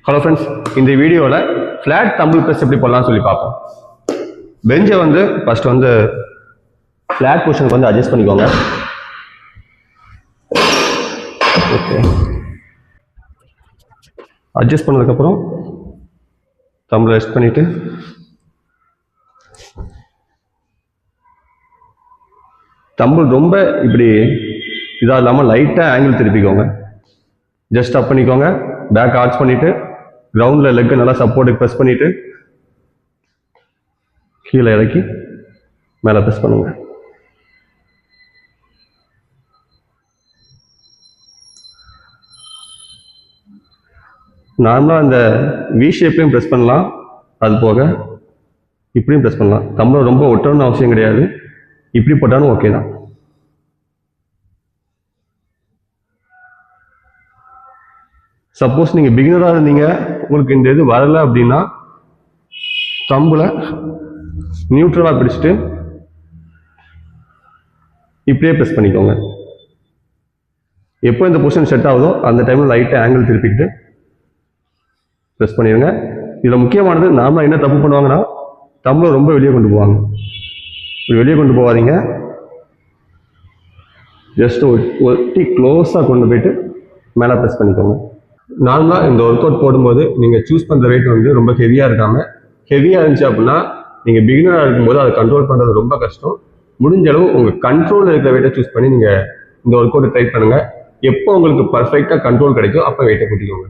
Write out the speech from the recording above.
Hello friends, இந்த வீடியோவில் flat tumble press எப்படி பண்ணலாம்னு சொல்லி பார்ப்போம். பெஞ்சை வந்து ஃபர்ஸ்ட் வந்து ஃப்ளாட் பொசிஷனுக்கு வந்து அட்ஜஸ்ட் பண்ணிக்கோங்க. ஓகே, அட்ஜஸ்ட் பண்ணதுக்கப்புறம் தம்பில் ரெஸ்ட் பண்ணிவிட்டு தம்பிள் ரொம்ப இப்படி இதாக இல்லாமல் லைட்டாக ஆங்கிள் திருப்பிக்கோங்க. ஜஸ்ட் அப் பண்ணிக்கோங்க. பேக் ஆர்ச் பண்ணிவிட்டு கிரவுண்டில் லெக்கு நல்லா சப்போர்ட்டுக்கு ப்ரெஸ் பண்ணிவிட்டு கீழே இறக்கி மேலே ப்ரெஸ் பண்ணுங்க. நார்மலாக அந்த வி ஷேப்லையும் ப்ரெஸ் பண்ணலாம், அது போக இப்படியும் ப்ரெஸ் பண்ணலாம். தம்பில் ரொம்ப ஒட்டணும்னு அவசியம் கிடையாது, இப்படி போட்டாலும் ஓகே தான். சப்போஸ் நீங்கள் பிகினராக இருந்தீங்க, உங்களுக்கு இந்த இது வரலை அப்படின்னா தம்பில் நியூட்ரலாக பிடிச்சிட்டு இப்படியே ப்ரெஸ் பண்ணிக்கோங்க. எப்போ இந்த பொசிஷன் செட் ஆகுதோ அந்த டைமில் லைட்டாக ஆங்கிள் திருப்பிக்கிட்டு ப்ரெஸ் பண்ணிடுங்க. இதில் முக்கியமானது, நார்மலாக என்ன தப்பு பண்ணுவாங்கன்னா தம்பில் ரொம்ப வெளியே கொண்டு போவாங்க. வெளியே கொண்டு போகாதீங்க, ஜஸ்ட் ஒட்டி க்ளோஸாக கொண்டு போயிட்டு மேலே ப்ரெஸ் பண்ணிக்கோங்க. நார்மலாக இந்த ஒர்க் அவுட் போடும்போது நீங்கள் சூஸ் பண்ணுற வெயிட் வந்து ரொம்ப ஹெவியாக இருக்காமல், ஹெவியாக இருந்துச்சு அப்படின்னா நீங்கள் பிகினராக இருக்கும்போது அதை கண்ட்ரோல் பண்ணுறது ரொம்ப கஷ்டம். முடிஞ்ச அளவு உங்கள் கண்ட்ரோலில் இருக்கிற வெயிட்டை சூஸ் பண்ணி நீங்கள் இந்த ஒர்க் அவுட்டை ட்ரை பண்ணுங்கள். எப்போ உங்களுக்கு பர்ஃபெக்டாக கண்ட்ரோல் கிடைக்கும் அப்போ வெயிட்டை கூட்டிக்கோங்க.